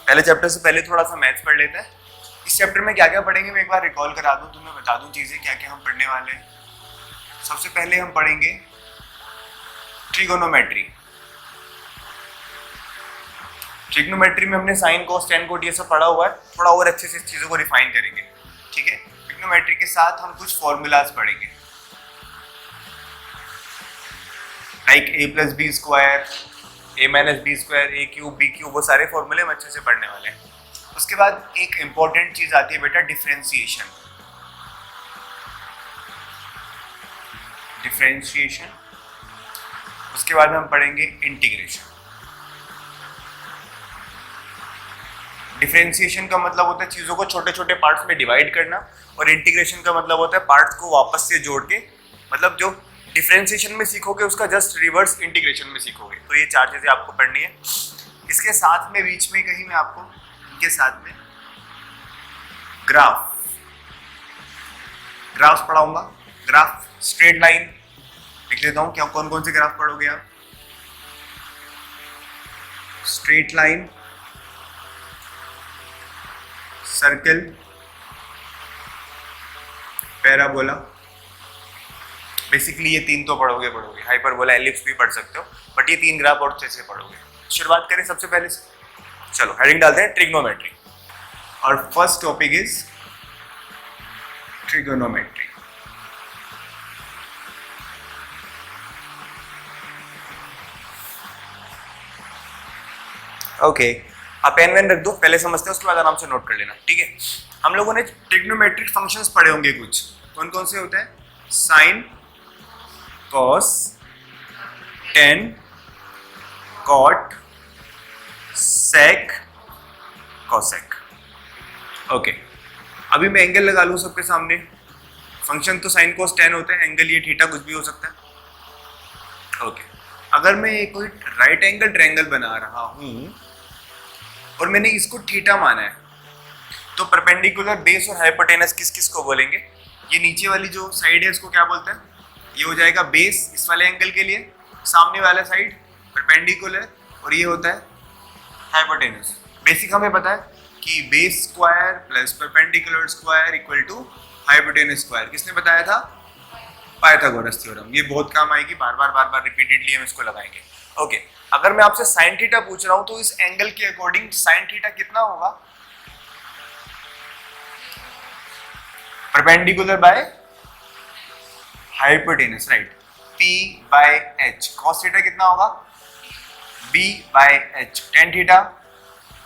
पहले चैप्टर से पहले थोड़ा सा मैथ्स पढ़ लेते हैं। इस चैप्टर में क्या क्या पढ़ेंगे मैं एक बार रिकॉल करा दूं, तुम्हें बता दूं चीजें क्या क्या हम पढ़ने वाले हैं। सबसे पहले हम पढ़ेंगे ट्रिगोनोमेट्री। ट्रिग्नोमेट्री में हमने साइन कोस टेन कोट ये सब पढ़ा हुआ है, थोड़ा और अच्छे से चीजों को रिफाइन करेंगे। ठीक है, ट्रिग्नोमेट्री के साथ हम कुछ फॉर्मूलाज पढ़ेंगे, like a plus b square, a minus b square, a cube, b cube, वो सारे फॉर्मूले हम अच्छे से पढ़ने वाले हैं। उसके बाद एक इंपॉर्टेंट चीज आती है बेटा, डिफरेंशिएशन। डिफरेंशिएशन। उसके बाद हम पढ़ेंगे इंटीग्रेशन। डिफरेंशिएशन का मतलब होता है चीजों को छोटे छोटे पार्ट्स में डिवाइड करना, और इंटीग्रेशन का मतलब होता है पार्ट्स को वापस से जोड़ के, मतलब जो डिफरेंशिएशन में सीखोगे उसका जस्ट रिवर्स इंटीग्रेशन में सीखोगे। तो ये चार चीजें आपको पढ़नी है। इसके साथ में बीच में कहीं मैं आपको इनके साथ में ग्राफ पढ़ाऊंगा। ग्राफ स्ट्रेट लाइन लिख लेता हूं, क्या कौन कौन से ग्राफ पढ़ोगे आप? Straight line, circle, parabola. Basically ये तीन तो पढ़ोगे। हाइपरबोला, एलिप्स भी पढ़ सकते हो, बट ये तीन ग्राफ और अच्छे से पढ़ोगे। शुरुआत करें सबसे पहले से। चलो हेडिंग डालते हैं ट्रिग्नोमेट्री, और first topic is trigonometry. Okay, आप पेन वेन रख दो, पहले समझते हैं उसके बाद आराम से नोट कर लेना। ठीक है, हम लोगों ने ट्रिग्नोमेट्रिक फंक्शंस पढ़े होंगे कुछ। कौन कौन से होते हैं? साइन, कॉस, टेन, कॉट, सेक, कॉसेक। ओके, अभी मैं एंगल लगा लूं सबके सामने। फंक्शन तो साइन कॉस टेन होते हैं, एंगल ये थीटा कुछ भी हो सकता है। ओके, अगर मैं कोई राइट एंगल ट्रायंगल बना रहा हूं और मैंने इसको थीटा माना है, तो परपेंडिकुलर बेस और हाइपोटेनस किस किस को बोलेंगे? ये नीचे वाली जो साइड है इसको क्या बोलते हैं? ये हो जाएगा बेस इस वाले एंगल के लिए, सामने वाला साइड परपेंडिकुलर, और ये होता है हाइपोटेनस। बेसिक हमें पता है कि base square plus perpendicular square equal to hypotenuse square. किसने बताया था? Pythagoras theorem. ये बहुत काम आएगी, बार बार रिपीटेडली हम इसको लगाएंगे। ओके, अगर मैं आपसे साइन थीटा पूछ रहा हूं तो इस एंगल के अकॉर्डिंग साइन थीटा कितना होगा? Perpendicular by hypotenuse, right? P by H। Cos theta कितना होगा? B by H। Tan theta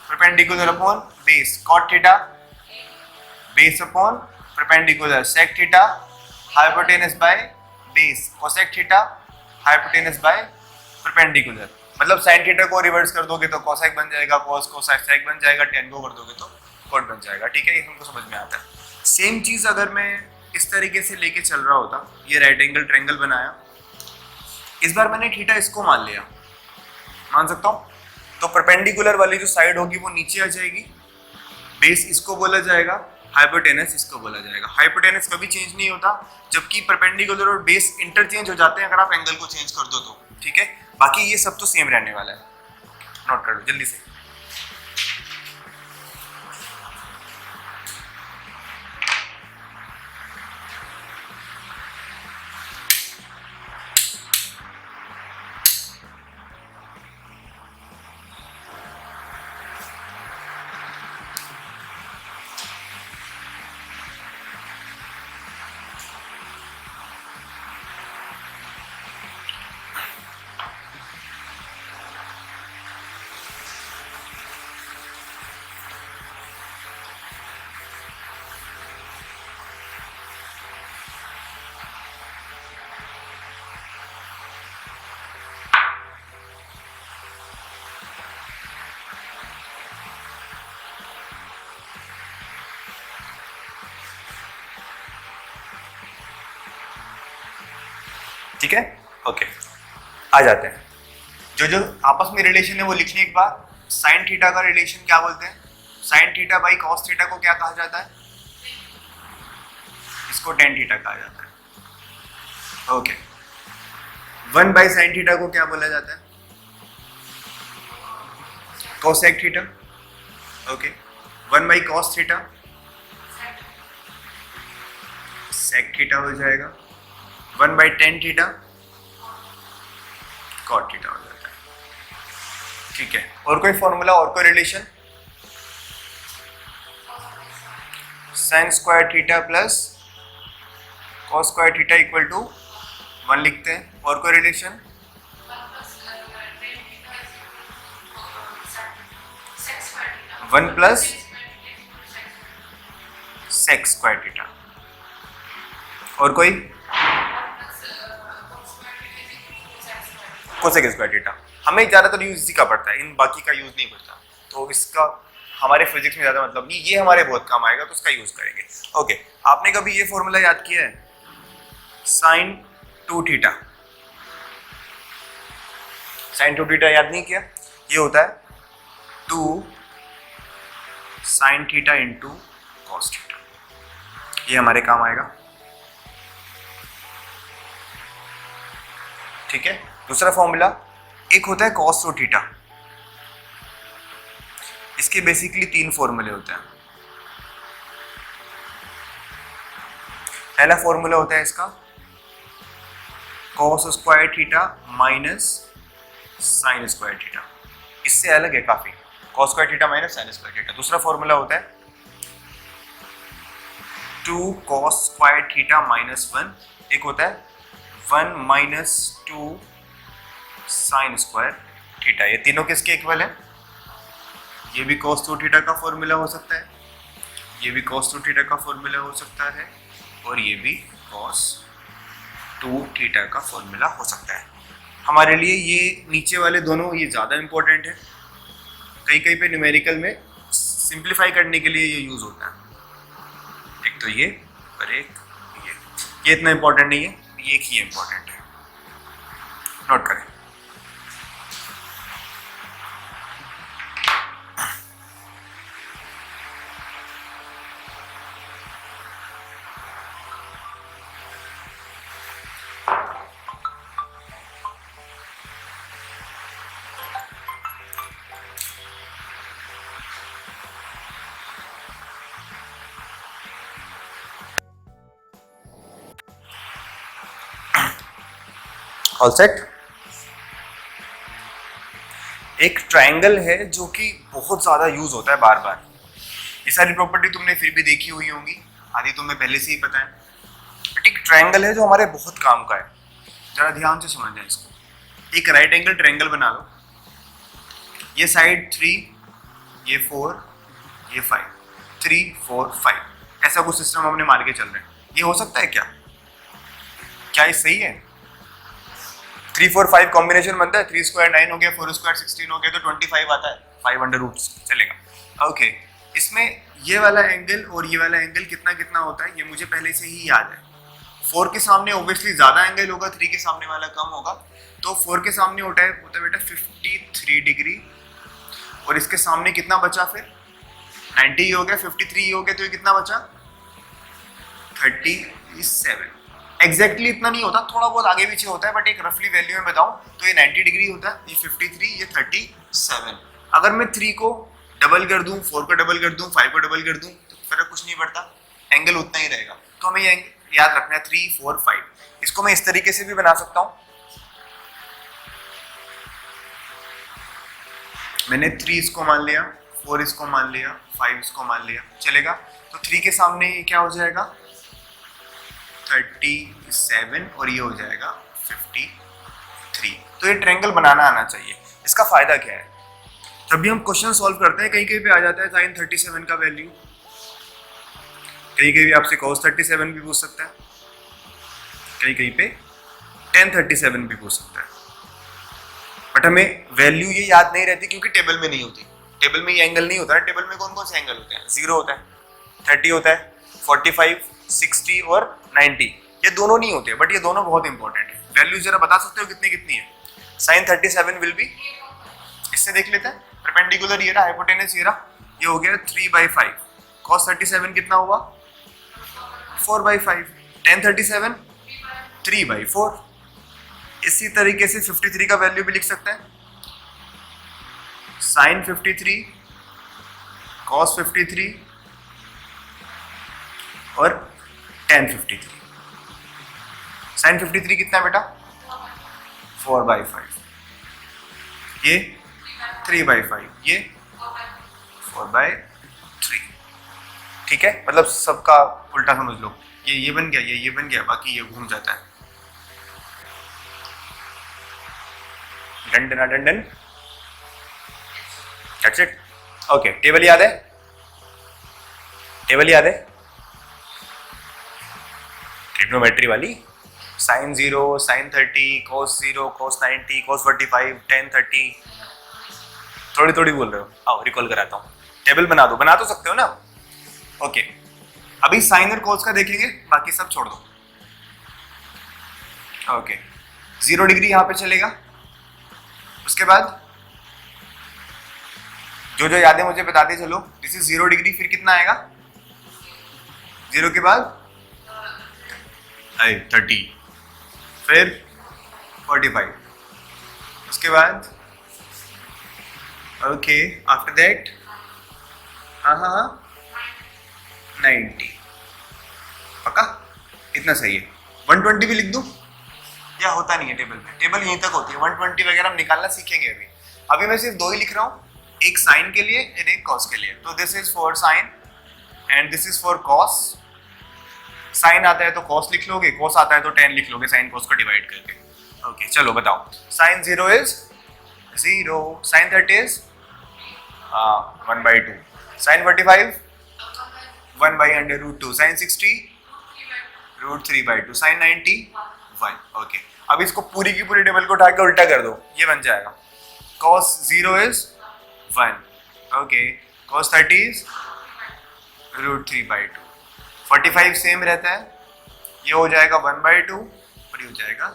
perpendicular upon base, cot theta base upon perpendicular, sec theta hypotenuse by base, cosec theta hypotenuse by perpendicular. मतलब sine theta को reverse कर दोगे तो cosec बन जाएगा, cos को सेक बन जाएगा, टेन को कर दोगे तो कॉट बन जाएगा। ठीक है, ये हमको समझ में आता है। सेम चीज अगर मैं इस तरीके से लेके चल रहा होता, ये राइट एंगल ट्रायंगल बनाया, इस बार मैंने थीटा इसको मान लिया, मान सकता हूं, तो परपेंडिकुलर वाली जो साइड होगी वो नीचे आ जाएगी, बेस इसको बोला जाएगा, हाइपोटेनस इसको बोला जाएगा। हाइपोटेनस कभी चेंज नहीं होता, जबकि परपेंडिकुलर और बेस इंटरचेंज हो जाते हैं अगर आप एंगल को चेंज कर दो तो। ठीक है, बाकी ये सब तो सेम रहने वाला है। नोट कर लो जल्दी से। ठीक है, ओके, आ जाते हैं। जो जो आपस में रिलेशन है वो लिखने एक बार। साइन थीटा का रिलेशन क्या बोलते हैं? Sine theta by cos theta को क्या कहा जाता है? इसको टेन थीटा कहा जाता है। Okay, one by sine theta को क्या बोला जाता है? Cosec theta. Okay, 1/cos theta sec theta हो जाएगा, 1/tan थीटा cot थीटा हो जाएगा। ठीक है, और कोई फॉर्मूला और कोई relation? sin square theta plus cos square theta equal to 1 लिखते हैं। और कोई relation? 1 plus sec square theta. और कोई? cosec square theta. हमें ज़्यादातर यूज इसी का पड़ता है, इन बाकी का यूज नहीं पड़ता, तो इसका हमारे फिजिक्स में ज़्यादा मतलब नहीं, ये हमारे बहुत काम आएगा तो उसका यूज करेंगे। ओके, आपने कभी ये फॉर्मूला याद किया है? sin 2 थीटा, sin 2 थीटा याद नहीं किया? ये होता है 2 sin theta into cos theta, ये हमारे काम आएगा। ठीक है, दूसरा फॉर्मूला एक होता है cos 2 थीटा, इसके बेसिकली 3 फॉर्मूले होते हैं। पहला फॉर्मूला होता है इसका cos square theta minus sin square theta, इससे अलग है काफी, cos square theta minus sin square theta. दूसरा फॉर्मूला होता है 2 cos स्क्वायर थीटा माइनस 1, एक होता है 1 माइनस 2 sin स्क्वायर थीटा। ये तीनों किसके इक्वल है? ये भी cos 2 थीटा का फॉर्मूला हो सकता है, ये भी cos 2 थीटा का फॉर्मूला हो सकता है, और ये भी cos 2 थीटा का फॉर्मूला हो सकता है। हमारे लिए ये नीचे वाले दोनों ये ज़्यादा इंपॉर्टेंट है, कहीं कहीं पे न्यूमेरिकल में सिंप्लीफाई करने के लिए ये यूज़ होता है। एक तो ये और एक ये इतना इंपॉर्टेंट नहीं है, ये एक ही इंपॉर्टेंट है, नोट करें। All set. एक ट्रायंगल है जो कि बहुत ज्यादा यूज होता है बार बार, ये सारी प्रॉपर्टी तुमने फिर भी देखी हुई होंगी, आदि तुम्हें पहले से ही पता है, बट एक ट्रायंगल है जो हमारे बहुत काम का है, जरा ध्यान से समझ जाए इसको। एक राइट एंगल ट्रायंगल बना लो, ये साइड 3, ये 4, ये 5, 3 4 5, ऐसा कुछ सिस्टम हमने मार के चल रहे हैं। ये हो सकता है क्या? क्या ये सही है? 3 4 5 कॉम्बिनेशन बनता है, 3 स्क्वायर 9 हो गया, 4 स्क्वायर 16 हो गया, तो 25 आता है, 5 अंडर रूट चलेगा। ओके, इसमें ये वाला एंगल और ये वाला एंगल कितना कितना होता है ये मुझे पहले से ही याद है। 4 के सामने ऑब्वियसली ज्यादा एंगल होगा, 3 के सामने वाला कम होगा, तो 4 के सामने होता है बेटा 53 डिग्री, और इसके सामने कितना बचा फिर? 90 ही हो गया, 53 ही हो गया, तो ये कितना बचा? 37। एग्जैक्टली इतना नहीं होता, थोड़ा बहुत आगे पीछे होता है, बट एक रफली वैल्यू में बताऊं तो ये 90 डिग्री होता है, ये 53, ये 37। अगर मैं 3 को डबल कर दूं, 4 को डबल कर दूं, 5 को डबल कर दूं, तो फर्क कुछ नहीं पड़ता, एंगल उतना ही रहेगा। तो हमें ये याद रखना है 3 4 5। इसको मैं इस तरीके से भी बना सकता हूं, मैंने 3 इसको मान लिया, 4 इसको मान लिया, 5 इसको मान लिया, चलेगा। तो 3 के सामने ये क्या हो जाएगा? 37, और ये हो जाएगा 53। तो ये ट्रायंगल बनाना आना चाहिए। इसका फायदा क्या है? तभी हम क्वेश्चन सॉल्व करते हैं, कहीं कहीं पे आ जाता है sin 37 का वैल्यू, कहीं कहीं भी आपसे cos 37 भी पूछ सकता है, कहीं कहीं पे tan 37 भी पूछ सकता है, बट हमें वैल्यू ये याद नहीं रहती क्योंकि टेबल में नहीं होती। टेबल में ये एंगल नहीं होता है, टेबल में कौन कौन से एंगल होते हैं? 0 होता है, 30 होता है, 45 60 और 90, ये दोनों नहीं होते, बट ये दोनों बहुत इंपॉर्टेंट है। वैल्यू जरा बता सकते हो कितनी कितनी है? sin 37 विल बी, इससे देख लेते हैं, परपेंडिकुलर ये रहा, हाइपोटेनस ये रहा, ये हो गया 3/5, cos 37 कितना हुआ? 4/5, tan 37 3/4। इसी तरीके से 53 का वैल्यू भी लिख सकते हैं, sin 53 cos 53 और tan 53। sin 53 कितना है बेटा? 4/5। ये 3/5, ये 4/3। ठीक है, मतलब सबका उल्टा समझ लो, ये बन गया, ये बन गया, बाकी ये घूम जाता है। Done done done done, that's it. Okay, table याद है? टेबल याद है ट्रिग्नोमेट्री वाली? sin 0, sin 30, cos 0, cos 90, cos 45, tan 30। थोड़ी थोड़ी बोल रहे हो, आओ रिकॉल कराता हूँ। टेबल बना दो, बना तो सकते हो ना? ओके, अभी साइन और कोस का देखेंगे, बाकी सब छोड़ दो। ओके, 0 डिग्री यहाँ पे चलेगा। उसके बाद जो जो यादें मुझे बताते चलो। दिस इज 0 डिग्री, फिर कितना आएगा 0 के बाद? 30, फिर 45, उसके बाद ओके, आफ्टर दैट हाँ 90। पक्का? इतना सही है। 120 भी लिख दूं या होता नहीं है टेबल में? टेबल यहीं तक होती है, 120 वगैरह हम निकालना सीखेंगे अभी। अभी मैं सिर्फ 2 ही लिख रहा हूँ, एक साइन के लिए और एक कॉस के लिए। तो this is for sine and this is for cos. Sine आता है तो कॉस लिख लोगे, कॉस आता है तो tan लिख लोगे, साइन कॉस को डिवाइड करके। ओके, चलो बताओ। Sine 0 is 0, sine 30 is 1/2, sine 45 1/√2, sine 60 √3/2, sine 90 1। Okay, अब इसको पूरी की पूरी टेबल को उठा के उल्टा कर दो, ये बन जाएगा cos 0 is 1, okay, cos 30 is √3/2, 45 same रहता है, ये हो जाएगा 1/2 और ये हो जाएगा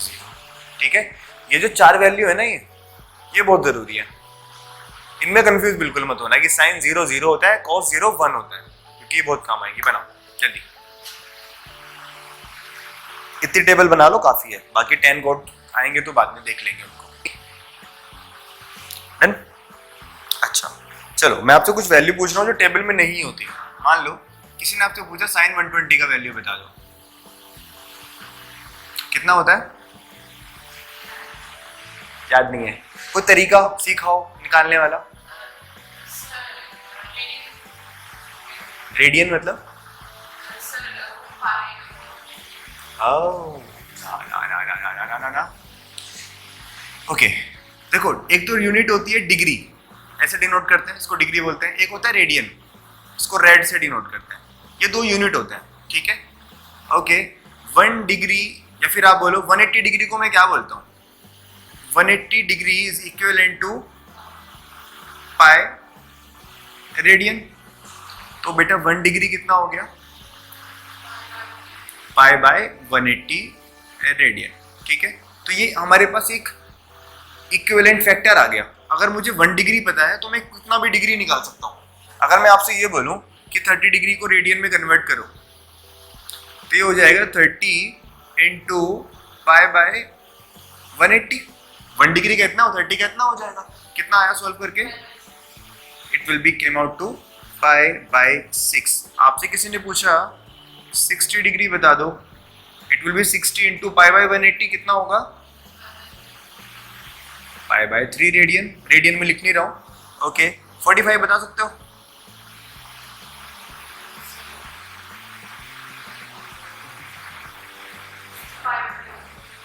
0। ठीक है, ये जो 4 वैल्यू है ना, ये बहुत जरूरी है, इनमें कंफ्यूज बिल्कुल मत होना कि साइन 0 0 होता है, cos 0 1 होता है, क्योंकि ये बहुत काम आएगी। बनाओ जल्दी, इतनी टेबल बना लो, काफी है। बाकी 10 कोड आएंगे तो बाद में देख लेंगे उनको। डन? अच्छा, चलो मैं आपसे कुछ वैल्यू पूछ रहा हूँ जो टेबल में नहीं होती। मान लो किसी ने आपसे पूछा साइन 120 का वैल्यू बता दो, कितना होता है? याद नहीं है? कोई तरीका सीखाओ निकालने वाला। रेडियन मतलब? ना। ओके, देखो, एक तो यूनिट होती है डिग्री, ऐसे डिनोट करते हैं, इसको डिग्री बोलते हैं। एक होता है रेडियन, इसको रेड से डिनोट करते हैं। ये 2 यूनिट होते हैं, ठीक है? ओके, 1 डिग्री या फिर आप बोलो 180 डिग्री को मैं क्या बोलता हूँ? 180 degree is equivalent to pi radian. तो बेटा 1 डिग्री कितना हो गया? Pi by 180 radian. ठीक है, तो ये हमारे पास एक इक्विवेलेंट फैक्टर आ गया। अगर मुझे 1 डिग्री पता है तो मैं कितना भी डिग्री निकाल सकता हूँ। अगर मैं आपसे ये बोलूँ कि 30 डिग्री को रेडियन में कन्वर्ट करो, तो ये हो जाएगा 30 इंटू पाई बाय 180। 1 डिग्री का इतना हो, 30 का इतना हो जाएगा। कितना आया सॉल्व करके? It will be came out to pi by 6। आपसे किसी ने पूछा 60 डिग्री बता दो, it will be 60 into pi by 180, कितना होगा? Pi by 3 radian. रेडियन में लिख नहीं रहा हूँ। ओके, 45 बता सकते हो?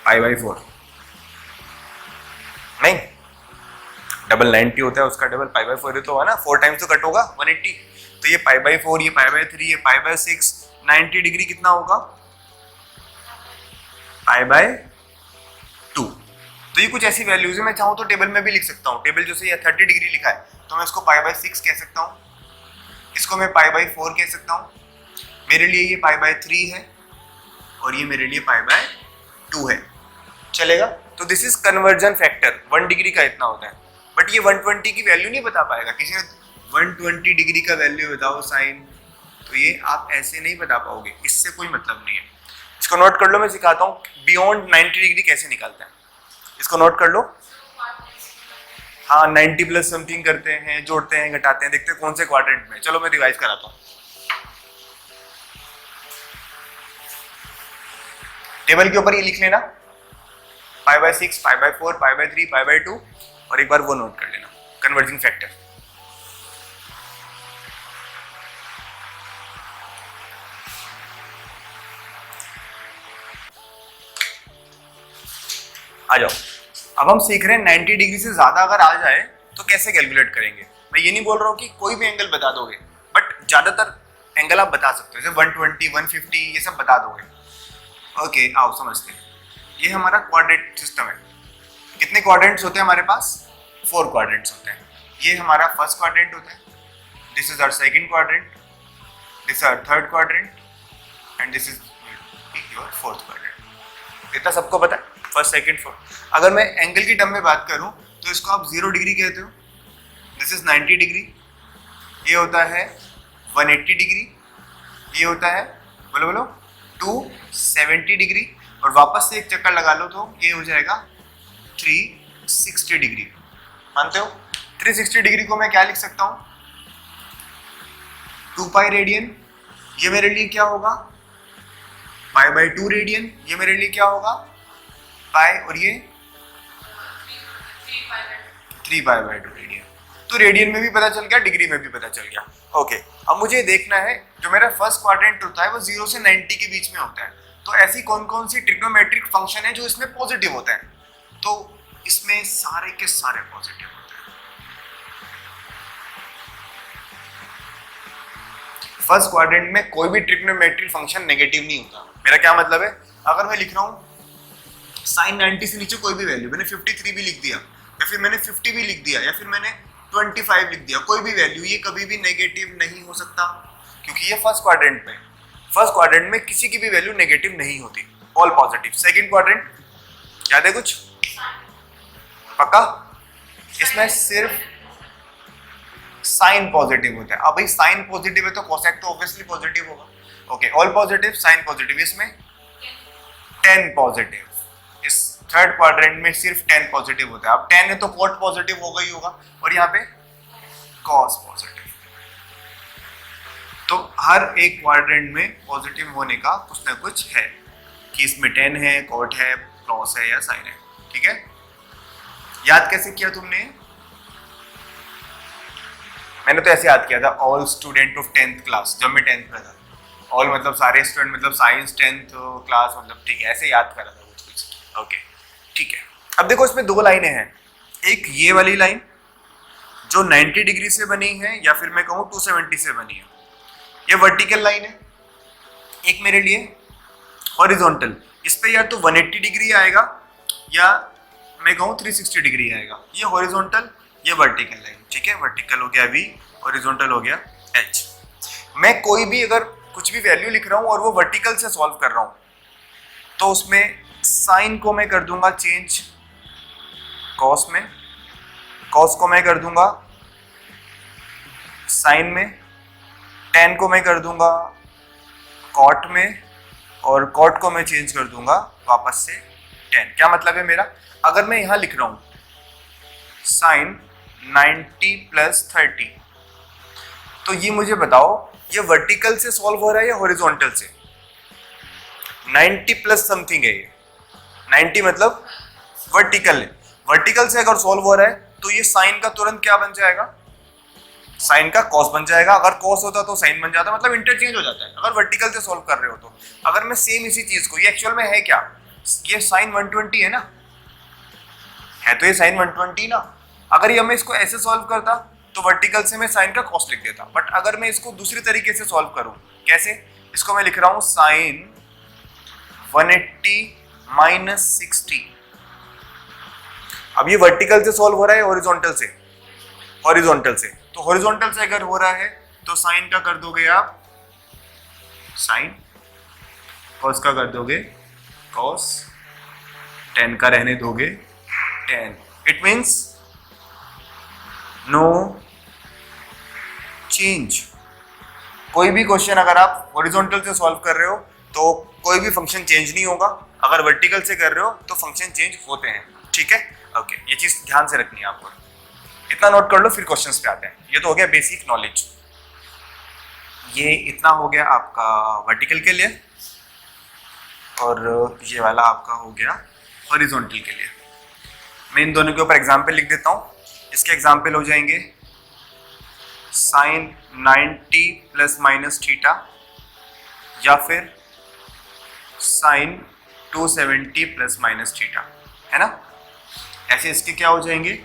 पाई बाय 4 नहीं, डबल 90 होता है, उसका डबल पाई बाय 4 तो है ना, 4 टाइम्स तो कट होगा 180। तो ये पाई बाय 4, ये पाई बाय 3, ये पाई बाय 6, 90 डिग्री कितना होगा? Pi by 2। तो ये कुछ ऐसी वैल्यूज है, मैं चाहूँ तो टेबल में भी लिख सकता हूँ। टेबल जैसे ये 30 डिग्री लिखा है तो मैं इसको पाई बाय 6 कह सकता हूँ, इसको मैं पाई बाय 4 कह सकता हूँ, मेरे लिए ये पाई बाय 3 है और ये मेरे लिए पाई बाय 2 है। चलेगा? तो this is conversion factor. 1 degree का इतना होता है, बट ये 120 की वैल्यू नहीं बता पाएगा। किसी ने 120 डिग्री का वैल्यू बताओ साइन, तो ये आप ऐसे नहीं बता पाओगे, इससे कोई मतलब नहीं है। इसको नोट कर लो, मैं सिखाता हूँ बियॉन्ड 90 डिग्री कैसे निकालते हैं। इसको नोट कर लो। हाँ 90 प्लस समथिंग करते हैं, जोड़ते हैं, घटाते हैं, देखते हैं कौन से क्वाड्रेंट में। चलो मैं रिवाइज कराता हूँ। टेबल के ऊपर ये लिख लेना 5/6, 5/4, 5/3, 5/2 और एक बार वो नोट कर लेना कन्वर्जिंग फैक्टर। आ जाओ। अब हम सीख रहे हैं 90 डिग्री से ज्यादा अगर आ जाए तो कैसे कैलकुलेट करेंगे। मैं ये नहीं बोल रहा हूँ कि कोई भी एंगल बता दोगे, बट ज्यादातर एंगल आप बता सकते हो, जैसे 120, 150 ये सब बता दोगे। ओके आओ समझते हैं। ये हमारा क्वाड्रेंट सिस्टम है। कितने क्वाड्रेंट्स होते हैं हमारे पास? 4 क्वाड्रेंट्स होते हैं। ये हमारा फर्स्ट क्वाड्रेंट होता है, this is our second quadrant, this is our third quadrant and this is your fourth quadrant. इतना सबको पता है, फर्स्ट सेकंड फोर्थ। अगर मैं एंगल की टर्म में बात करूं तो इसको आप 0 डिग्री कहते हो, दिस इज 90 डिग्री, ये होता है 180 डिग्री, ये होता है बोलो बोलो 270 डिग्री, और वापस से एक चक्कर लगा लो तो ये हो जाएगा 360 डिग्री। मानते हो? 360 डिग्री को मैं क्या लिख सकता हूँ? 2 पाई रेडियन, ये मेरे लिए क्या होगा? पाई/2 रेडियन, ये मेरे लिए क्या होगा? पाई, और ये 3 पाई/2 रेडियन। तो रेडियन में भी पता चल गया, डिग्री में भी पता चल गया। ओके, अब मुझे देखना है जो मेरा फर्स्ट क्वाड्रेंट होता है वो 0 से 90 के बीच में होता है, तो ऐसी कौन कौन सी ट्रिग्नोमेट्रिक फंक्शन है जो इसमें पॉजिटिव होता है? तो इसमें सारे के सारे पॉजिटिव होते हैं। फर्स्ट क्वाड्रेंट में कोई भी ट्रिग्नोमेट्रिक फंक्शन नेगेटिव नहीं होता। मेरा क्या मतलब है? अगर मैं लिख रहा हूँ sin 90 से नीचे कोई भी वैल्यू, मैंने 53 भी लिख दिया या फिर मैंने 50 भी लिख दिया या फिर मैंने 25 लिख दिया, कोई भी वैल्यू, ये कभी भी नेगेटिव नहीं हो सकता, क्योंकि ये फर्स्ट क्वाड्रेंट में किसी की भी वैल्यू नेगेटिव नहीं होती, ऑल पॉजिटिव। सेकंड क्वाड्रेंट याद है कुछ? पक्का? इसमें सिर्फ साइन पॉजिटिव होता है। अब भाई साइन पॉजिटिव है तो कोसेक तो ऑब्वियसली पॉजिटिव होगा। Okay, all positive, sine positive, इसमें 10 पॉजिटिव। इस थर्ड क्वाड्रेंट में सिर्फ 10 पॉजिटिव होता है। अब 10 है तो कॉट पॉजिटिव होगा ही होगा, और यहाँ पे कॉस पॉजिटिव। तो हर एक क्वाड्रेंट में पॉजिटिव होने का कुछ ना कुछ है, कि इसमें 10 है, कॉट है, कॉस है या साइन है। ठीक है, याद कैसे किया तुमने? मैंने तो ऐसे याद किया था, all student of 10th class, जब मैं 10th में था। ऑल मतलब सारे स्टूडेंट, मतलब साइंस 10th क्लास, मतलब ठीक है, ऐसे याद करा था कुछ। ओके ठीक है, अब देखो इसमें 2 लाइनें हैं। एक ये वाली लाइन जो 90 डिग्री से बनी है, या फिर मैं कहूँ 270 से बनी है, ये वर्टिकल लाइन है। एक मेरे लिए हॉरिजॉन्टल, इस पे या तो 180 डिग्री आएगा या मैं कहूँ 360 डिग्री आएगा। ये हॉरिजॉन्टल, ये वर्टिकल लाइन। ठीक है, वर्टिकल हो गया V, हॉरिजॉन्टल हो गया H। मैं कोई भी अगर कुछ भी वैल्यू लिख रहा हूँ और वो वर्टिकल से सॉल्व कर रहा हूँ, तो उसमें साइन को मैं कर दूंगा चेंज कॉस में, कॉस को मैं कर दूंगा साइन में, टेन को मैं कर दूंगा कॉट में, और कॉट को मैं चेंज कर दूंगा वापस से टेन। क्या मतलब है मेरा? अगर मैं यहां लिख रहा हूं साइन 90 + 30, तो ये मुझे बताओ ये वर्टिकल से सॉल्व हो रहा है या हॉरिजॉन्टल से? 90 प्लस समथिंग है ये, 90 मतलब वर्टिकल है। वर्टिकल से अगर सॉल्व हो रहा है तो ये साइन का तुरंत क्या बन जाएगा? साइन का कॉस बन जाएगा। अगर कॉस होता तो साइन बन जाता, मतलब इंटरचेंज हो जाता है अगर वर्टिकल से सॉल्व कर रहे हो तो। अगर मैं सेम इसी चीज को, ये एक्चुअल में है क्या? ये साइन 120 है ना, है तो ये साइन 120 ना। अगर ये मैं इसको ऐसे सॉल्व करता तो वर्टिकल से मैं साइन का कॉस लिख देता, बट अगर मैं इसको दूसरी तरीके से सॉल्व करूं, कैसे? इसको मैं लिख रहा हूं साइन 180 - 60। अब ये वर्टिकल से सॉल्व हो रहा है हॉरिजॉन्टल से? हॉरिजॉन्टल से। तो हॉरिजॉन्टल से अगर हो रहा है तो साइन का कर दोगे आप साइन, कॉस का कर दोगे कॉस, टेन का रहने दोगे tan. It means no change. कोई भी क्वेश्चन अगर आप हॉरिजॉन्टल से सॉल्व कर रहे हो तो कोई भी फंक्शन चेंज नहीं होगा, अगर वर्टिकल से कर रहे हो तो फंक्शन चेंज होते हैं। ठीक है, ओके, ये चीज ध्यान से रखनी है आपको। इतना नोट कर लो, फिर क्वेश्चंस पे आते हैं। ये तो हो गया बेसिक नॉलेज। ये इतना हो गया आपका वर्टिकल के लिए, और ये वाला आपका हो गया हॉरिजॉन्टल के लिए। मैं इन दोनों के ऊपर एग्जाम्पल लिख देता हूँ। इसके एग्जाम्पल हो जाएंगे साइन 90 प्लस माइनस थीटा, या फिर साइन 270 प्लस माइनस थीटा, है ना। ऐसे इसके क्या हो जाएंगे,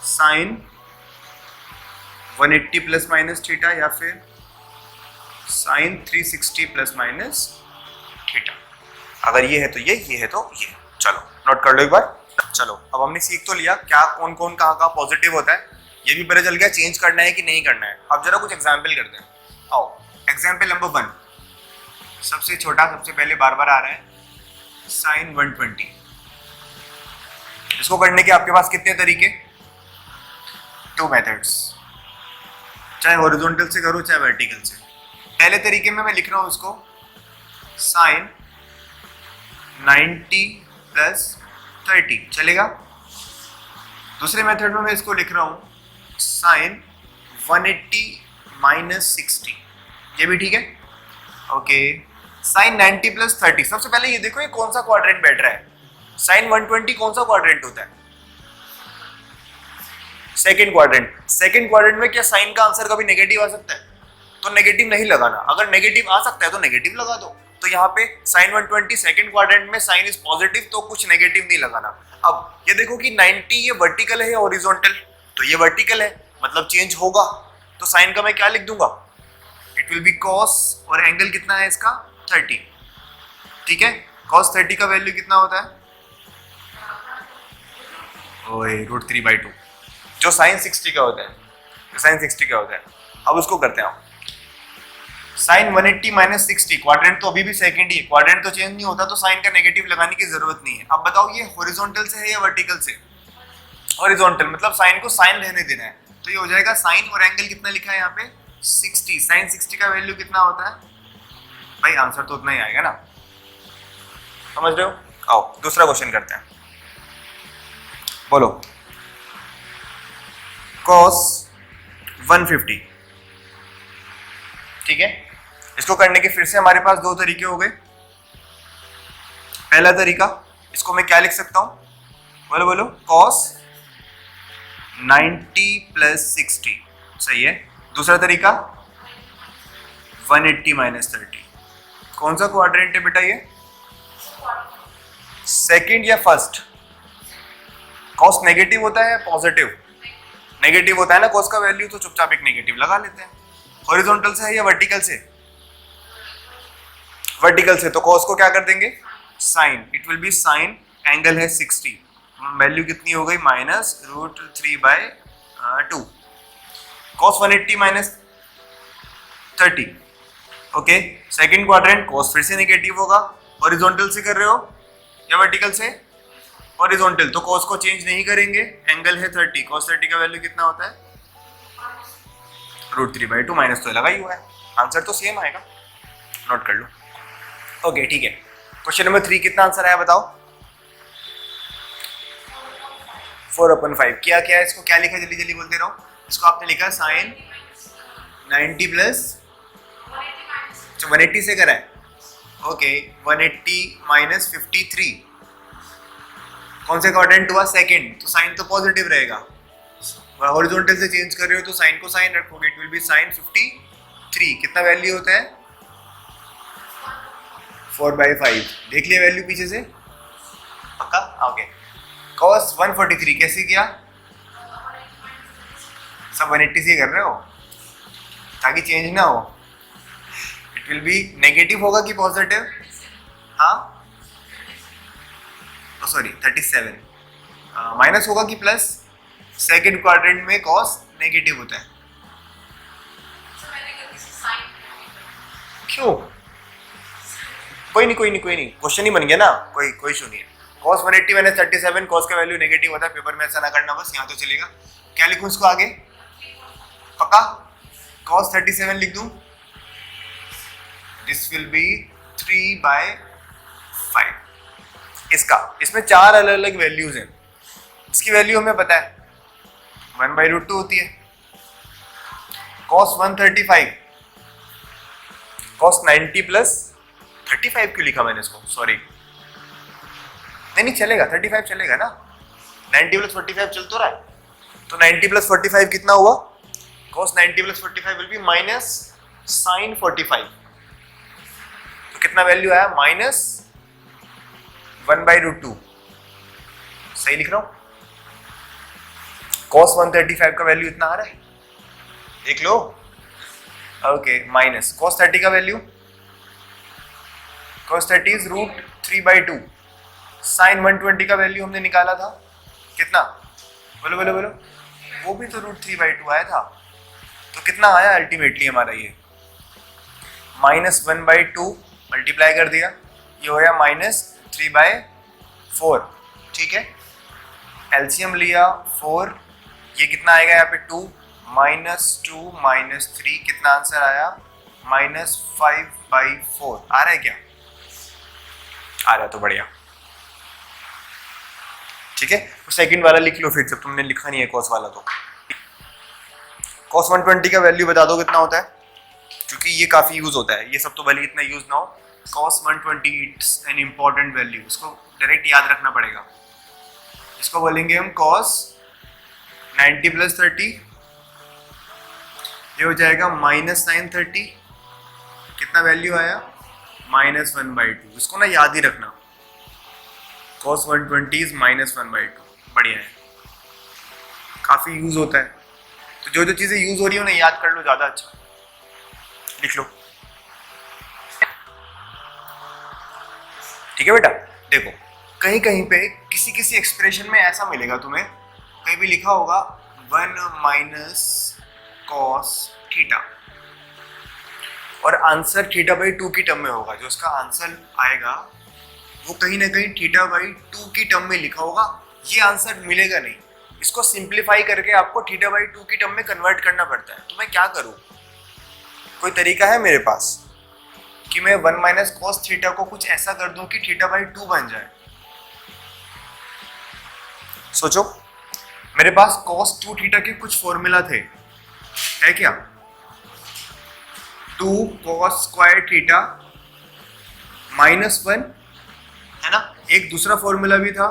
साइन 180 प्लस माइनस थीटा, या फिर साइन 360 प्लस माइनस थीटा। अगर ये है तो ये है तो ये। चलो नोट कर लो एक बार। चलो अब हमने सीख तो लिया क्या कौन कौन कहाँ पॉजिटिव होता है, ये भी पता चल गया चेंज करना है कि नहीं करना है। अब जरा कुछ एग्जाम्पल करते हैं। आओ, एग्जाम्पल नंबर 1, सबसे छोटा, सबसे पहले बार बार आ रहा है, साइन 120। इसको करने के आपके पास कितने तरीके, 2 मेथड्स, चाहे हॉरिजॉन्टल से करो चाहे वर्टिकल से। पहले तरीके में मैं लिख रहा हूं इसको साइन 90 प्लस 30, चलेगा। दूसरे मेथड में मैं इसको लिख रहा हूं साइन 180 माइनस 60, ये भी ठीक है। Okay, sine 90 plus 30। सबसे पहले ये देखो ये कौन सा क्वाड्रेंट बैठ रहा है, साइन 120 कौन सा क्वाड्रेंट होता है, सेकंड क्वाड्रेंट। सेकंड क्वाड्रेंट में क्या साइन का आंसर कभी नेगेटिव आ सकता है, तो नेगेटिव नहीं लगाना। अगर नेगेटिव आ सकता है तो नेगेटिव लगा दो। तो यहाँ पे साइन 120 सेकंड क्वाड्रेंट में साइन इज पॉजिटिव, तो कुछ नेगेटिव नहीं लगाना। अब ये देखो कि 90 ये वर्टिकल है या हॉरिजॉन्टल, तो ये वर्टिकल है मतलब चेंज होगा। तो साइन का मैं क्या लिख दूंगा, इट विल बी कॉस, और एंगल कितना है इसका 30, ठीक है। कॉस 30 का वैल्यू कितना होता है, ओए √3/2, जो साइन 60 का होता है, जो साइन 60 का होता है। अब उसको करते हैं, साइन 180 माइनस 60, क्वाड्रेंट तो अभी भी सेकंड ही है, क्वाड्रेंट तो चेंज नहीं होता, तो साइन का नेगेटिव लगाने की जरूरत नहीं है। अब बताओ ये हॉरिजॉन्टल से है या वर्टिकल से, हॉरिजॉन्टल मतलब साइन को साइन रहने देना है। तो ये हो जाएगा साइन और एंगल कितना लिखा है यहाँ पे 60, साइन 60 का वैल्यू कितना होता है भाई, आंसर तो उतना ही आएगा ना, समझ रहे हो। आओ दूसरा क्वेश्चन करते हैं, बोलो। कॉस 150, ठीक है। इसको करने के फिर से हमारे पास 2 तरीके हो गए। पहला तरीका, इसको मैं क्या लिख सकता हूं, बोलो बोलो, कॉस 90 प्लस 60, सही है। दूसरा तरीका 180 माइनस 30, कौन सा क्वाड्रेंट है बेटा ये, सेकंड या फर्स्ट। कॉस नेगेटिव होता है पॉजिटिव, नेगेटिव होता है ना कॉस का वैल्यू, तो चुपचाप एक नेगेटिव लगा लेते हैं। हॉरिजॉन्टल से है या वर्टिकल से, वर्टिकल से, तो कॉस को क्या कर देंगे sine, it will be sine, angle है 60, वैल्यू कितनी हो गई -√3/2। Cos 180 minus 30, okay. Second quadrant, cos फिर से नेगेटिव होगा। हॉरिजॉन्टल से कर रहे हो या वर्टिकल से, हॉरिजॉन्टल, तो कॉस को चेंज नहीं करेंगे, एंगल है 30, कॉस 30 का वैल्यू कितना होता है √3/2, माइनस तो लगा ही हुआ है, आंसर तो सेम आएगा, नोट कर लो। ओके ठीक है, क्वेश्चन नंबर 3 कितना आंसर आया बताओ, 4/5। क्या क्या है, इसको क्या लिखा, जल्दी जल्दी बोलते रहो। इसको आपने लिखा साइन 90 प्लस 180 से करा है, ओके। 180 माइनस 53, कौन से क्वाड्रेंट हुआ, सेकंड, तो साइन तो पॉजिटिव रहेगा। हॉरिजॉन्टल से चेंज कर रहे हो तो साइन को साइन रखोगे, इट विल बी साइन 53। कितना वैल्यू होता है 4/5, देख लिया वैल्यू पीछे से, पक्का, ओके। कॉस 143 कैसे किया, सब 180 से कर रहे हो ताकि चेंज ना हो। इट विल बी नेगेटिव होगा कि पॉजिटिव, हाँ, सॉरी 37, माइनस होगा कि प्लस, सेकंड क्वाड्रेंट में कॉस नेगेटिव होता है, क्यों, कोई नहीं कोई नहीं कोई नहीं, क्वेश्चन ही बन गया ना, कोई इशू नहीं है। कॉस 180 माइनस 37, कॉस का वैल्यू नेगेटिव होता है, पेपर में ऐसा ना करना, बस यहाँ तो चलेगा। क्या लिखूं इसको आगे, पक्का, कॉस 37 लिख दूं, दिस विल बी 3/5। इसका, इसमें 4 अलग अलग वैल्यूज हैं, इसकी वैल्यू हमें पता है 1/√2 होती है। cos 135, cos 90 प्लस 35 क्यों लिखा मैंने इसको, सॉरी नहीं चलेगा, 35 चलेगा ना, 90 प्लस 45 चल तो रहा है, तो 90 प्लस 45 कितना हुआ, cos 90 plus 45 will be minus sin 45, तो कितना वैल्यू आया, -1/√2, सही लिख रहा हूं, cos 135 का वैल्यू इतना आ रहा है, देख लो, ओके, माइनस cos 30 का वैल्यू, cos 30 इज √3/2, sin 120 का वैल्यू हमने निकाला था कितना, बोलो बोलो बोलो, वो भी तो √3/2 आया था, तो कितना आया अल्टीमेटली हमारा, ये -1/2 मल्टीप्लाई कर दिया, ये हो गया -3/4, ठीक है, एलसीएम लिया 4, ये कितना आएगा यहाँ पे 2 -2 -3, कितना आंसर आया, -5/4, आ रहा है क्या, आ रहा है तो बढ़िया, ठीक है। तो सेकंड वाला लिख लो फिर, जब तुमने लिखा नहीं है cos वाला, तो cos 120 का वैल्यू बता दो कितना होता है, क्योंकि ये काफी यूज होता है, ये सब तो भले इतना यूज ना हो, cos 120 it's an important value, इसको डायरेक्ट याद रखना पड़ेगा, इसको बोलेंगे हम cos 90 प्लस 30, ये हो जाएगा -sin 30, कितना वैल्यू आया, -1/2, इसको ना याद ही रखना, cos 120 इज -1/2, बढ़िया है, काफी यूज होता है, तो जो जो चीजें यूज हो रही है उन्हें याद कर लो, ज्यादा अच्छा, लिख लो, ठीक है बेटा। देखो कहीं कहीं पे किसी किसी एक्सप्रेशन में ऐसा मिलेगा तुम्हें, कहीं भी लिखा होगा 1 - cos थीटा, और आंसर θ/2 की टर्म में होगा, जो उसका आंसर आएगा वो कहीं ना कहीं θ/2 की टर्म में लिखा होगा, ये आंसर मिलेगा नहीं, इसको सिंप्लीफाई करके आपको θ/2 की टर्म में कन्वर्ट करना पड़ता है, तो मैं क्या करूं, कोई तरीका है मेरे पास कि मैं 1 - cos थीटा को कुछ ऐसा कर दूं कि θ/2 बन जाए, सोचो, मेरे पास cos 2 थीटा के कुछ फॉर्मूला थे, है क्या, 2 cos स्क्वायर थीटा -1, है ना, एक दूसरा फॉर्मूला भी था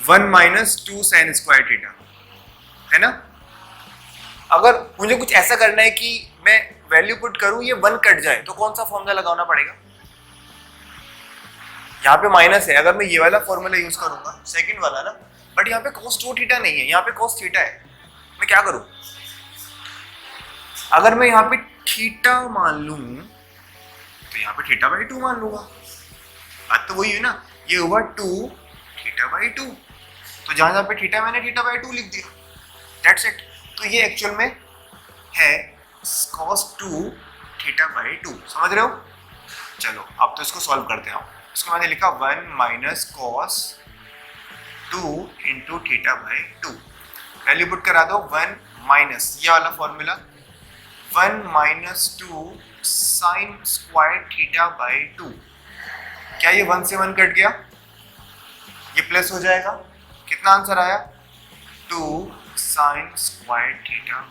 1 - 2 sin स्क्वायर थीटा, है ना। अगर मुझे कुछ ऐसा करना है कि मैं वैल्यू पुट करूं ये 1 कट जाए, तो कौन सा फॉर्मूला लगाना पड़ेगा, यहाँ पे माइनस है, अगर मैं ये वाला फॉर्मूला यूज करूंगा सेकंड वाला ना, बट यहाँ पे cos 2 थीटा नहीं है, यहाँ पे cos थीटा है, मैं क्या करूं, अगर मैं यहाँ पे थीटा मान लूं तो यहाँ पे θ/2 मान लूंगा, बात तो वही है ना, ये हुआ 2 θ/2, तो जहां जहां पे थीटा मैंने θ/2 लिख दिया, दैट्स इट, तो ये एक्चुअल में है cos 2 θ/2, समझ रहे हो। चलो अब तो इसको सॉल्व करते हैं, इसको मैंने लिखा 1 - cos 2 × θ/2, वैल्यू पुट करा दो, 1 - ये वाला फॉर्मूला 1 - 2 sin स्क्वायर θ/2, क्या ये 1 से 1 कट गया, ये प्लस हो जाएगा, कितना आंसर आया, 2 sin स्क्वायर θ/2,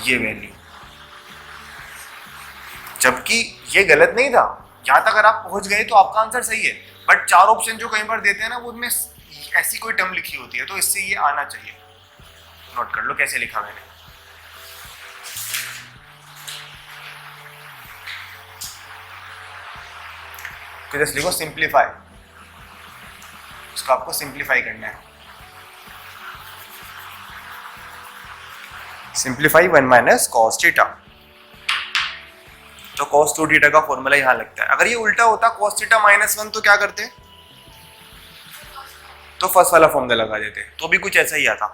ये वैल्यू, जबकि ये गलत नहीं था, यहां तक अगर आप पहुंच गए तो आपका आंसर सही है, बट 4 ऑप्शन जो कई बार देते हैं ना, वो उनमें ऐसी कोई टर्म लिखी होती है, तो इससे ये आना चाहिए, नोट कर लो कैसे लिखा मैंने, तो जस्ट लिखो सिंप्लीफाई, इसको आपको सिंप्लीफाई करना है, सिंप्लीफाई 1 - cos थीटा, तो cos 2 थीटा का फॉर्मूला यहां लगता है, अगर ये उल्टा होता cos थीटा -1 तो क्या करते, तो फर्स्ट वाला फॉर्मूला लगा देते, तो भी कुछ ऐसा ही आता,